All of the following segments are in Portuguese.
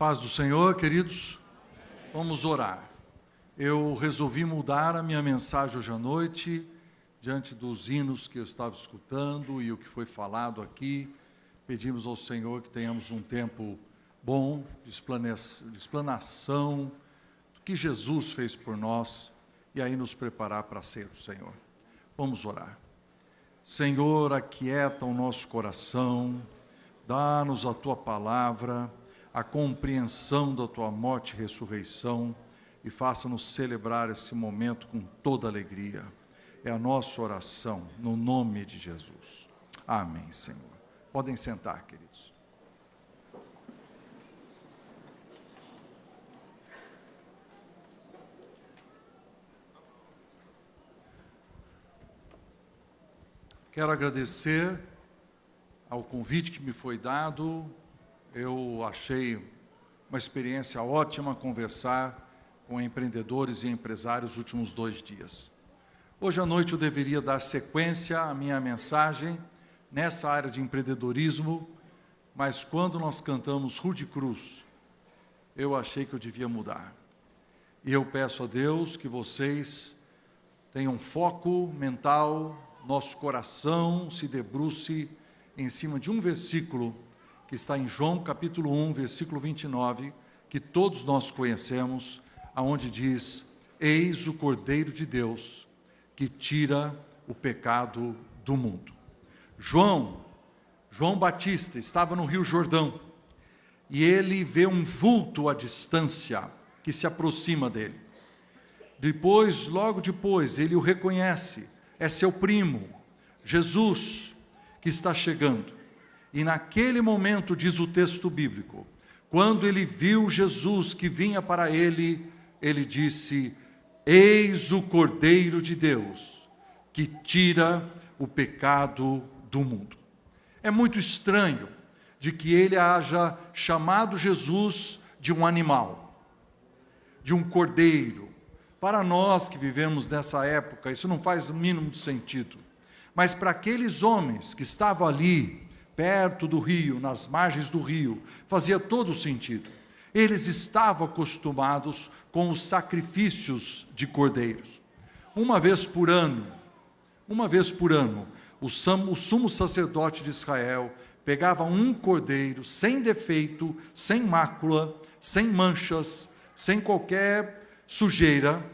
Paz do Senhor, queridos. Vamos orar. Eu resolvi mudar a minha mensagem hoje à noite, diante dos hinos que eu estava escutando e o que foi falado aqui. Pedimos ao Senhor que tenhamos um tempo bom de explanação do que Jesus fez por nós e aí nos preparar para a ceia do Senhor. Vamos orar. Senhor, aquieta o nosso coração, dá-nos a Tua palavra, a compreensão da Tua morte e ressurreição, e faça-nos celebrar esse momento com toda alegria. É a nossa oração, no nome de Jesus. Amém, Senhor. Podem sentar, queridos. Quero agradecer ao convite que me foi dado. Eu achei uma experiência ótima conversar com empreendedores e empresários nos últimos 2 dias. Hoje à noite eu deveria dar sequência à minha mensagem nessa área de empreendedorismo, mas quando nós cantamos Rude Cruz, eu achei que eu devia mudar. E eu peço a Deus que vocês tenham foco mental, nosso coração se debruce em cima de um versículo que está em João capítulo 1, versículo 29, que todos nós conhecemos, aonde diz: eis o Cordeiro de Deus, que tira o pecado do mundo. João Batista estava no Rio Jordão, e ele vê um vulto à distância, que se aproxima dele. Logo depois, ele o reconhece, é seu primo, Jesus, que está chegando. E naquele momento, diz o texto bíblico, quando ele viu Jesus que vinha para ele, ele disse: eis o Cordeiro de Deus, que tira o pecado do mundo. É muito estranho de que ele haja chamado Jesus de um animal, de um cordeiro. Para nós que vivemos nessa época, isso não faz o mínimo sentido. Mas para aqueles homens que estavam ali, perto do rio, nas margens do rio, fazia todo sentido. Eles estavam acostumados com os sacrifícios de cordeiros. Uma vez por ano, o sumo sacerdote de Israel pegava um cordeiro sem defeito, sem mácula, sem manchas, sem qualquer sujeira,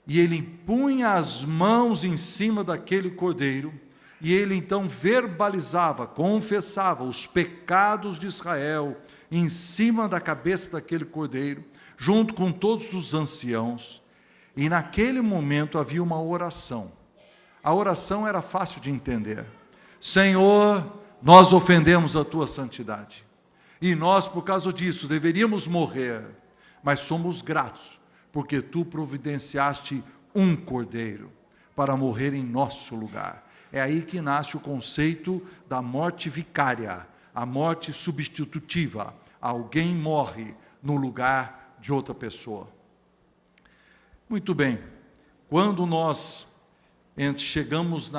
e ele punha as mãos em cima daquele cordeiro, e ele então verbalizava, confessava os pecados de Israel em cima da cabeça daquele cordeiro, junto com todos os anciãos. E naquele momento havia uma oração. A oração era fácil de entender. Senhor, nós ofendemos a Tua santidade, e nós, por causa disso, deveríamos morrer, mas somos gratos, porque Tu providenciaste um cordeiro para morrer em nosso lugar. É aí que nasce o conceito da morte vicária, a morte substitutiva. Alguém morre no lugar de outra pessoa. Muito bem, quando nós chegamos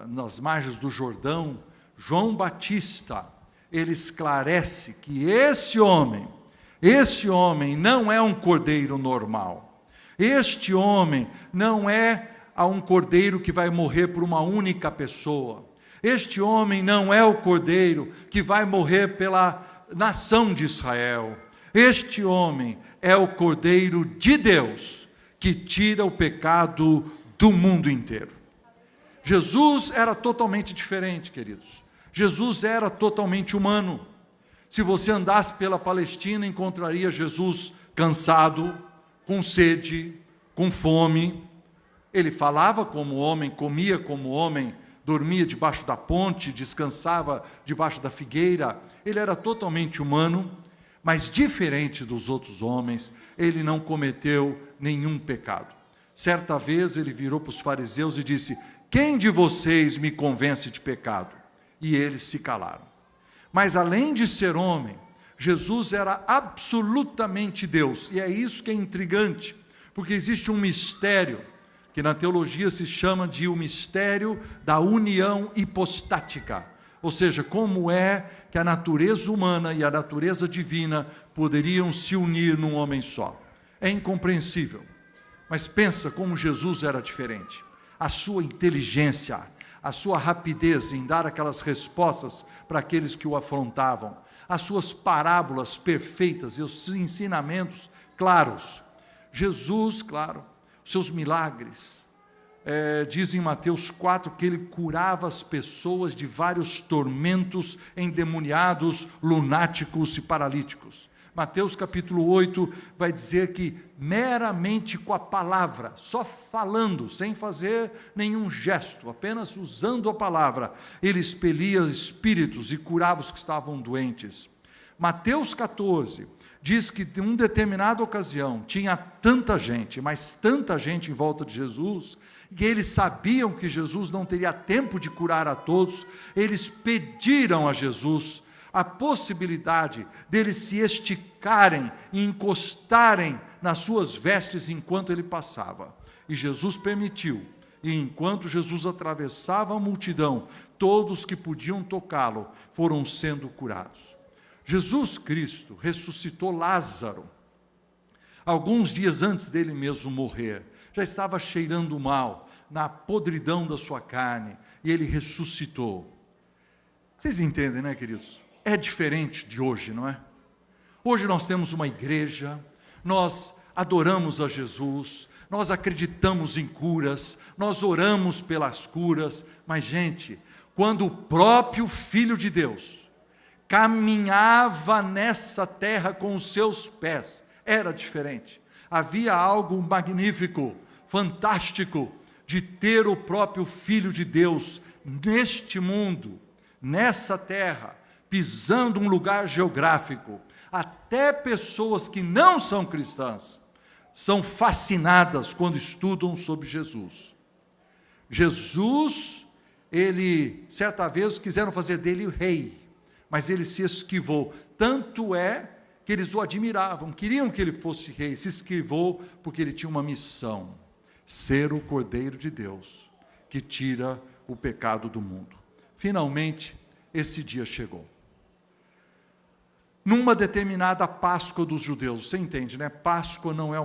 nas margens do Jordão, João Batista, ele esclarece que esse homem não é um cordeiro normal. Este homem não é um cordeiro que vai morrer por uma única pessoa. Este homem não é o cordeiro que vai morrer pela nação de Israel. Este homem é o Cordeiro de Deus, que tira o pecado do mundo inteiro. Jesus era totalmente diferente, queridos. Jesus era totalmente humano. Se você andasse pela Palestina, encontraria Jesus cansado, com sede, com fome. Ele falava como homem, comia como homem, dormia debaixo da ponte, descansava debaixo da figueira. Ele era totalmente humano, mas diferente dos outros homens, ele não cometeu nenhum pecado. Certa vez ele virou para os fariseus e disse: quem de vocês me convence de pecado? E eles se calaram. Mas além de ser homem, Jesus era absolutamente Deus. E é isso que é intrigante, porque existe um mistério que na teologia se chama de o mistério da união hipostática, Ou seja, como é que a natureza humana e a natureza divina poderiam se unir num homem só? É incompreensível. Mas pensa como Jesus era diferente. A sua inteligência, a sua rapidez em dar aquelas respostas para aqueles que o afrontavam, as suas parábolas perfeitas e os ensinamentos claros. Jesus, claro, seus milagres. Diz em Mateus 4 que ele curava as pessoas de vários tormentos, endemoniados, lunáticos e paralíticos. Mateus capítulo 8 vai dizer que meramente com a palavra, só falando, sem fazer nenhum gesto, apenas usando a palavra, ele expelia espíritos e curava os que estavam doentes. Mateus 14 diz que em uma determinada ocasião tinha tanta gente, mas tanta gente em volta de Jesus, que eles sabiam que Jesus não teria tempo de curar a todos, eles pediram a Jesus a possibilidade deles se esticarem e encostarem nas suas vestes enquanto ele passava. E Jesus permitiu. E enquanto Jesus atravessava a multidão, todos que podiam tocá-lo foram sendo curados. Jesus Cristo ressuscitou Lázaro. Alguns dias antes dele mesmo morrer, já estava cheirando mal, na podridão da sua carne, e ele ressuscitou. Vocês entendem, né, queridos? É diferente de hoje, não é? Hoje nós temos uma igreja, nós adoramos a Jesus, nós acreditamos em curas, nós oramos pelas curas, mas, gente, quando o próprio Filho de Deus caminhava nessa terra com os seus pés, era diferente. Havia algo magnífico, fantástico, de ter o próprio Filho de Deus neste mundo, nessa terra, pisando um lugar geográfico. Até pessoas que não são cristãs são fascinadas quando estudam sobre Jesus. Jesus, certa vez quiseram fazer dele o rei, mas ele se esquivou. Tanto é que eles o admiravam, queriam que ele fosse rei, se esquivou porque ele tinha uma missão: ser o Cordeiro de Deus, que tira o pecado do mundo. Finalmente, esse dia chegou. Numa determinada Páscoa dos judeus, você entende, né? Páscoa não é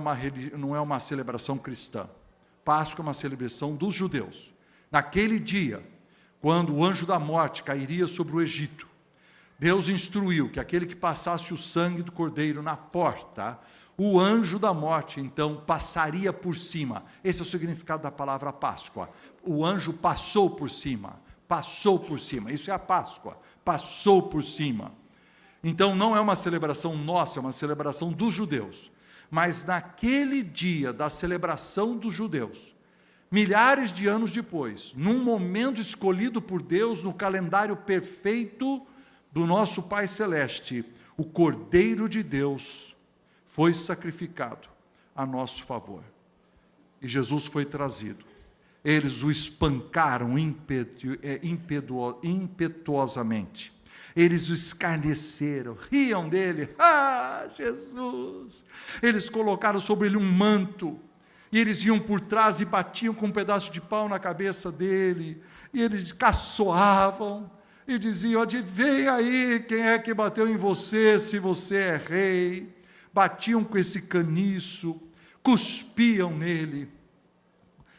uma celebração cristã. Páscoa é uma celebração dos judeus. Naquele dia, quando o anjo da morte cairia sobre o Egito, Deus instruiu que aquele que passasse o sangue do cordeiro na porta, o anjo da morte, então, passaria por cima. Esse é o significado da palavra Páscoa. O anjo passou por cima. Isso é a Páscoa, passou por cima. Então, não é uma celebração nossa, é uma celebração dos judeus. Mas naquele dia da celebração dos judeus, milhares de anos depois, num momento escolhido por Deus, no calendário perfeito do nosso Pai Celeste, o Cordeiro de Deus foi sacrificado a nosso favor. E Jesus foi trazido. Eles o espancaram impetuosamente. Eles o escarneceram, riam dele. Ah, Jesus! Eles colocaram sobre ele um manto, e eles iam por trás e batiam com um pedaço de pau na cabeça dele, e eles caçoavam, e diziam: adivinha aí quem é que bateu em você, se você é rei. Batiam com esse caniço, cuspiam nele.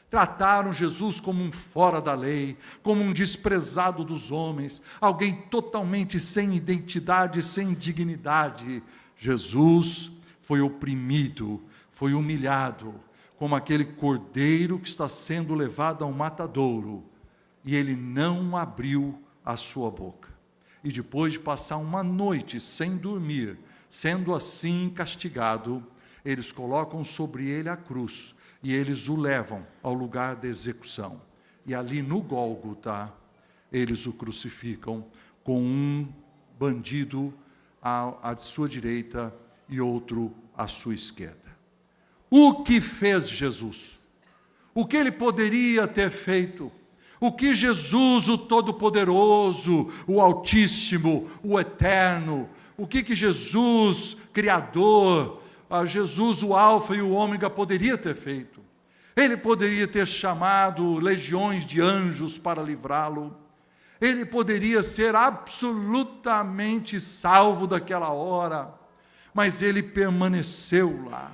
Trataram Jesus como um fora da lei, como um desprezado dos homens, alguém totalmente sem identidade, sem dignidade. Jesus foi oprimido, foi humilhado, como aquele cordeiro que está sendo levado ao matadouro, e ele não abriu a sua boca. E depois de passar uma noite sem dormir, sendo assim castigado, eles colocam sobre ele a cruz, e eles o levam ao lugar da execução. E ali no Gólgota, eles o crucificam com um bandido à sua direita e outro à sua esquerda. O que fez Jesus? O que ele poderia ter feito? O que Jesus, o Todo-Poderoso, o Altíssimo, o Eterno, o que Jesus, Criador, Jesus, o Alfa e o Ômega, poderia ter feito? Ele poderia ter chamado legiões de anjos para livrá-lo. Ele poderia ser absolutamente salvo daquela hora, mas ele permaneceu lá.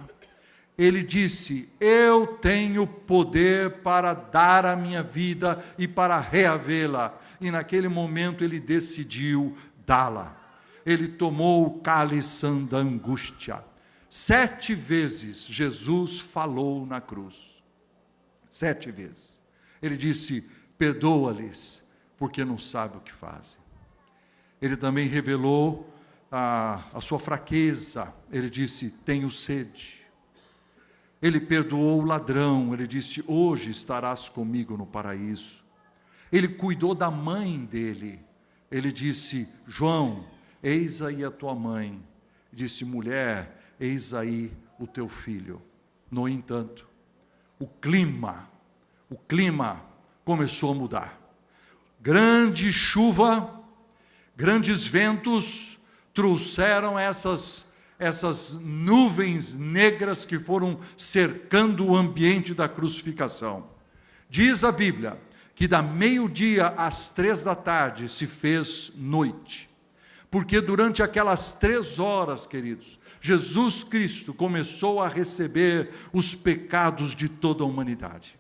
Ele disse: eu tenho poder para dar a minha vida e para reavê-la. E naquele momento ele decidiu dá-la. Ele tomou o cálice da angústia. 7 vezes Jesus falou na cruz. 7 vezes. Ele disse: perdoa-lhes, porque não sabem o que fazem. Ele também revelou a sua fraqueza. Ele disse: tenho sede. Ele perdoou o ladrão. Ele disse: hoje estarás comigo no paraíso. Ele cuidou da mãe dele. Ele disse: João, eis aí a tua mãe. Disse: mulher, eis aí o teu filho. No entanto, o clima começou a mudar. Grande chuva, grandes ventos trouxeram essas nuvens negras que foram cercando o ambiente da crucificação. Diz a Bíblia que da meio-dia às 3 da tarde se fez noite, porque durante aquelas 3 horas, queridos, Jesus Cristo começou a receber os pecados de toda a humanidade.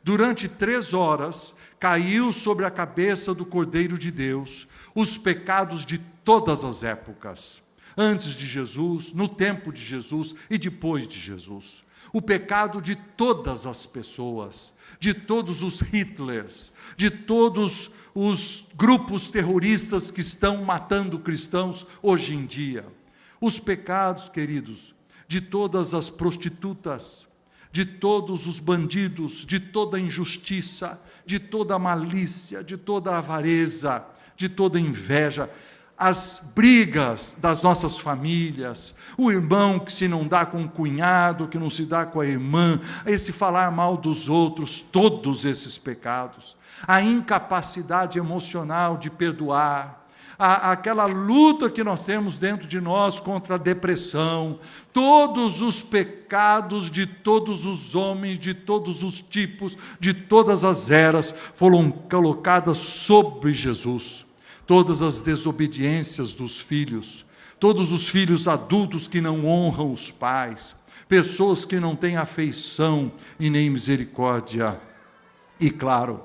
Durante 3 horas, caiu sobre a cabeça do Cordeiro de Deus os pecados de todas as épocas, antes de Jesus, no tempo de Jesus e depois de Jesus. O pecado de todas as pessoas, de todos os Hitlers, de todos os grupos terroristas que estão matando cristãos hoje em dia. Os pecados, queridos, de todas as prostitutas, de todos os bandidos, de toda a injustiça, de toda a malícia, de toda a avareza, de toda a inveja, as brigas das nossas famílias, o irmão que se não dá com o cunhado, que não se dá com a irmã, esse falar mal dos outros, todos esses pecados, a incapacidade emocional de perdoar, aquela luta que nós temos dentro de nós contra a depressão, todos os pecados de todos os homens, de todos os tipos, de todas as eras, foram colocadas sobre Jesus. Todas as desobediências dos filhos, todos os filhos adultos que não honram os pais, pessoas que não têm afeição e nem misericórdia. E claro,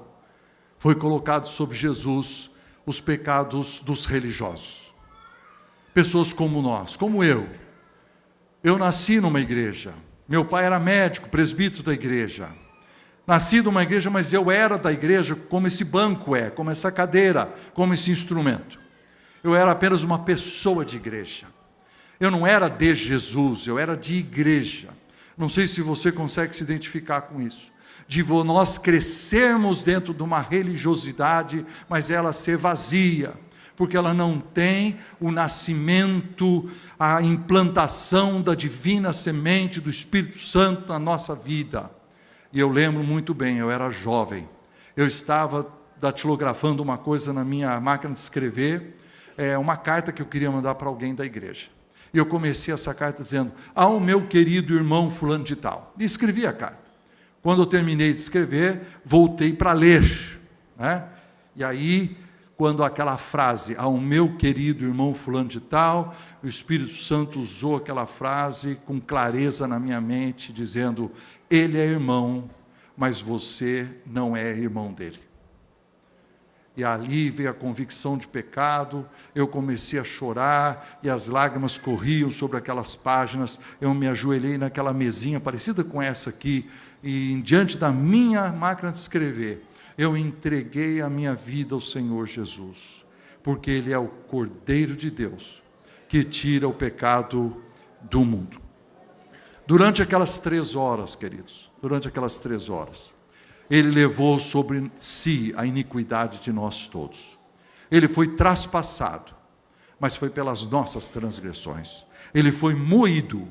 foi colocado sobre Jesus os pecados dos religiosos. Pessoas como nós, como eu. Eu nasci numa igreja, meu pai era médico, presbítero da igreja. Nasci numa igreja, mas eu era da igreja como esse banco é, como essa cadeira, como esse instrumento. Eu era apenas uma pessoa de igreja. Eu não era de Jesus, eu era de igreja. Não sei se você consegue se identificar com isso. De nós crescermos dentro de uma religiosidade, mas ela ser vazia, porque ela não tem o nascimento, a implantação da divina semente do Espírito Santo na nossa vida. E eu lembro muito bem, eu era jovem, eu estava datilografando uma coisa na minha máquina de escrever, uma carta que eu queria mandar para alguém da igreja. E eu comecei essa carta dizendo: ao meu querido irmão fulano de tal. E escrevi a carta. Quando eu terminei de escrever, voltei para ler. E aí, quando aquela frase, ao meu querido irmão fulano de tal, o Espírito Santo usou aquela frase com clareza na minha mente, dizendo: ele é irmão, mas você não é irmão dele. E ali veio a convicção de pecado, eu comecei a chorar, e as lágrimas corriam sobre aquelas páginas, eu me ajoelhei naquela mesinha, parecida com essa aqui, e diante da minha máquina de escrever, eu entreguei a minha vida ao Senhor Jesus, porque Ele é o Cordeiro de Deus, que tira o pecado do mundo. Durante aquelas 3 horas, queridos, durante aquelas 3 horas, Ele levou sobre si a iniquidade de nós todos. Ele foi traspassado, mas foi pelas nossas transgressões. Ele foi moído,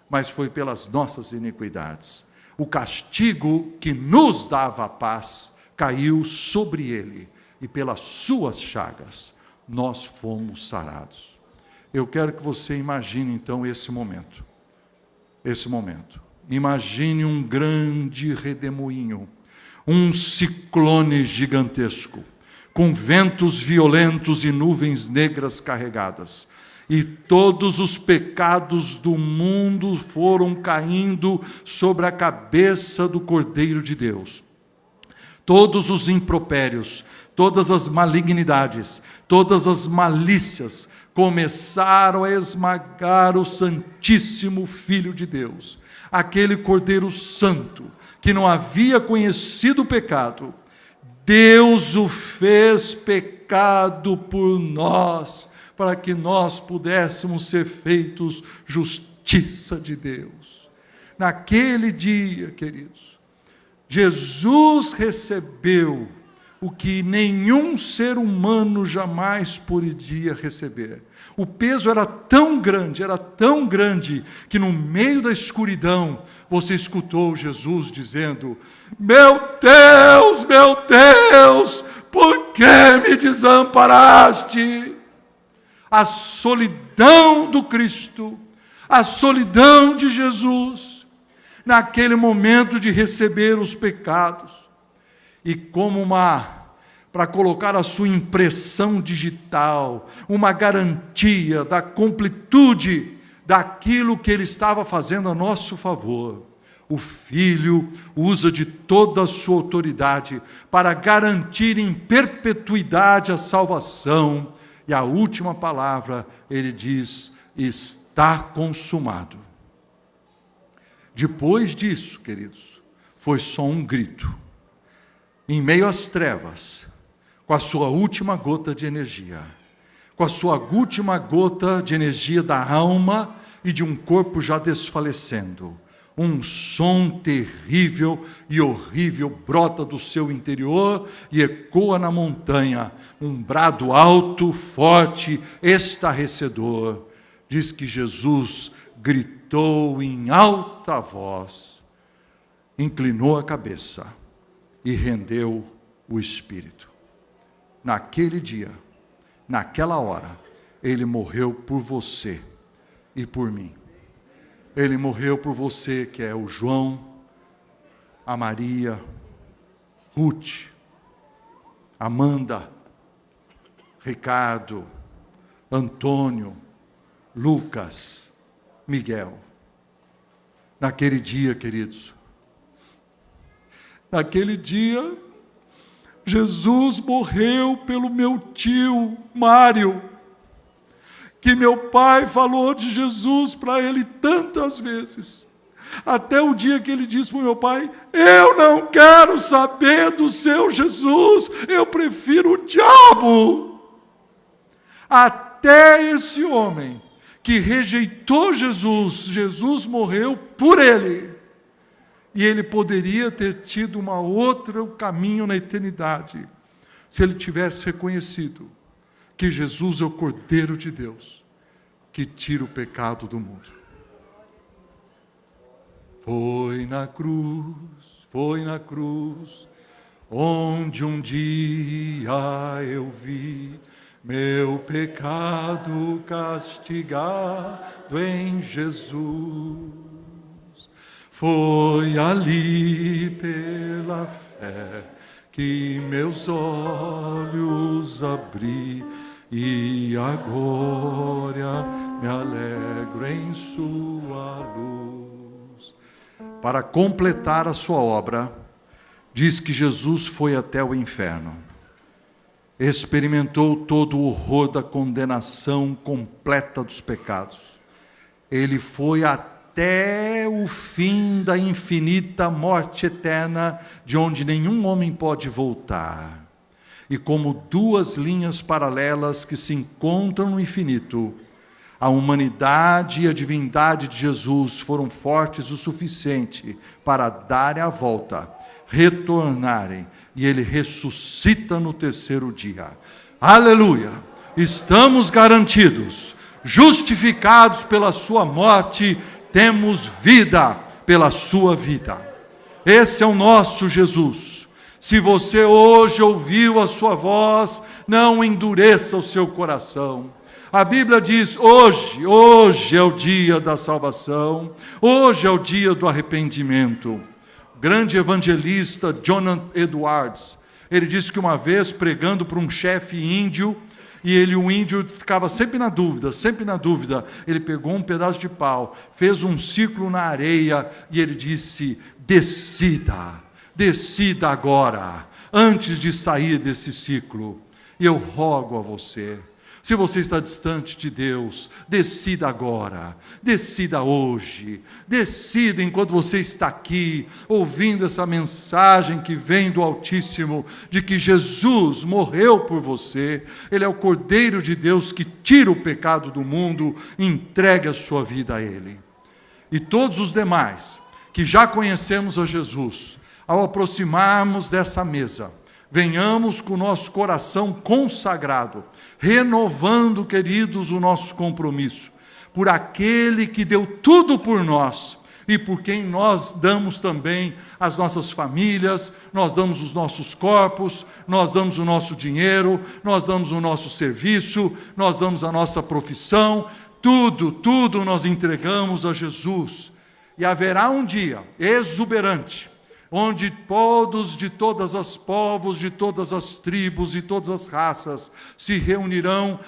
mas foi pelas nossas iniquidades. O castigo que nos dava a paz caiu sobre Ele, e pelas suas chagas nós fomos sarados. Eu quero que você imagine então esse momento. Imagine um grande redemoinho, um ciclone gigantesco, com ventos violentos e nuvens negras carregadas. E todos os pecados do mundo foram caindo sobre a cabeça do Cordeiro de Deus. Todos os impropérios, todas as malignidades, todas as malícias começaram a esmagar o Santíssimo Filho de Deus, aquele Cordeiro Santo, que não havia conhecido o pecado. Deus o fez pecado por nós, para que nós pudéssemos ser feitos justiça de Deus. Naquele dia, queridos, Jesus recebeu o que nenhum ser humano jamais poderia receber. O peso era tão grande, que no meio da escuridão, você escutou Jesus dizendo: meu Deus, por que me desamparaste? A solidão do Cristo, a solidão de Jesus, naquele momento de receber os pecados, e como para colocar a sua impressão digital, uma garantia da completude daquilo que ele estava fazendo a nosso favor. O Filho usa de toda a sua autoridade para garantir em perpetuidade a salvação. E a última palavra, ele diz: está consumado. Depois disso, queridos, foi só um grito. Em meio às trevas, com a sua última gota de energia, com a sua última gota de energia da alma e de um corpo já desfalecendo, um som terrível e horrível brota do seu interior e ecoa na montanha, um brado alto, forte, estarrecedor. Diz que Jesus gritou em alta voz, inclinou a cabeça e rendeu o espírito. Naquele dia, naquela hora, ele morreu por você e por mim. Ele morreu por você, que é o João, a Maria, Ruth, Amanda, Ricardo, Antônio, Lucas, Miguel. Naquele dia, queridos, naquele dia, Jesus morreu pelo meu tio Mário, que meu pai falou de Jesus para ele tantas vezes, até o dia que ele disse para o meu pai: eu não quero saber do seu Jesus, eu prefiro o diabo. Até esse homem que rejeitou Jesus, Jesus morreu por ele, e ele poderia ter tido um outro caminho na eternidade, se ele tivesse reconhecido que Jesus é o Cordeiro de Deus, que tira o pecado do mundo. Foi na cruz, onde um dia eu vi meu pecado castigado em Jesus. Foi ali pela fé que meus olhos abri, e agora me alegro em sua luz. Para completar a sua obra, diz que Jesus foi até o inferno, experimentou todo o horror da condenação completa dos pecados. Ele foi até o fim da infinita morte eterna, de onde nenhum homem pode voltar. E como duas linhas paralelas que se encontram no infinito, a humanidade e a divindade de Jesus foram fortes o suficiente para darem a volta, retornarem, e ele ressuscita no terceiro dia. Aleluia! Estamos garantidos, justificados pela sua morte, temos vida pela sua vida. Esse é o nosso Jesus. Se você hoje ouviu a sua voz, não endureça o seu coração. A Bíblia diz: hoje é o dia da salvação, hoje é o dia do arrependimento. O grande evangelista Jonathan Edwards Ele disse que uma vez, pregando para um chefe índio, e o índio ficava sempre na dúvida, ele pegou um pedaço de pau, fez um círculo na areia, e ele disse: decida agora, antes de sair desse ciclo. E eu rogo a você, se você está distante de Deus, decida agora, decida hoje, decida enquanto você está aqui, ouvindo essa mensagem que vem do Altíssimo, de que Jesus morreu por você, Ele é o Cordeiro de Deus que tira o pecado do mundo e entregue a sua vida a Ele. E todos os demais, que já conhecemos a Jesus, ao aproximarmos dessa mesa, venhamos com o nosso coração consagrado, renovando, queridos, o nosso compromisso, por aquele que deu tudo por nós, e por quem nós damos também as nossas famílias, nós damos os nossos corpos, nós damos o nosso dinheiro, nós damos o nosso serviço, nós damos a nossa profissão, tudo nós entregamos a Jesus. E haverá um dia exuberante, onde todos de todas as povos, de todas as tribos e todas as raças se reunirão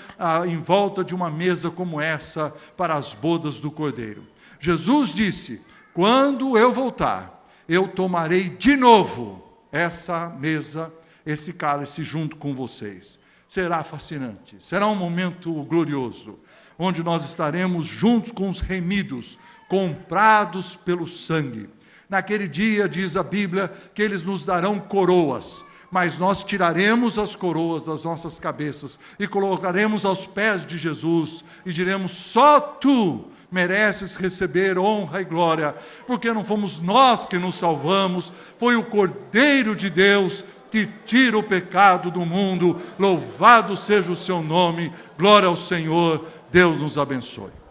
em volta de uma mesa como essa para as bodas do Cordeiro. Jesus disse: quando eu voltar, eu tomarei de novo essa mesa, esse cálice junto com vocês. Será fascinante, será um momento glorioso, onde nós estaremos juntos com os remidos, comprados pelo sangue. Naquele dia, diz a Bíblia, que eles nos darão coroas, mas nós tiraremos as coroas das nossas cabeças e colocaremos aos pés de Jesus e diremos: só tu mereces receber honra e glória, porque não fomos nós que nos salvamos, foi o Cordeiro de Deus que tira o pecado do mundo. Louvado seja o seu nome, glória ao Senhor, Deus nos abençoe.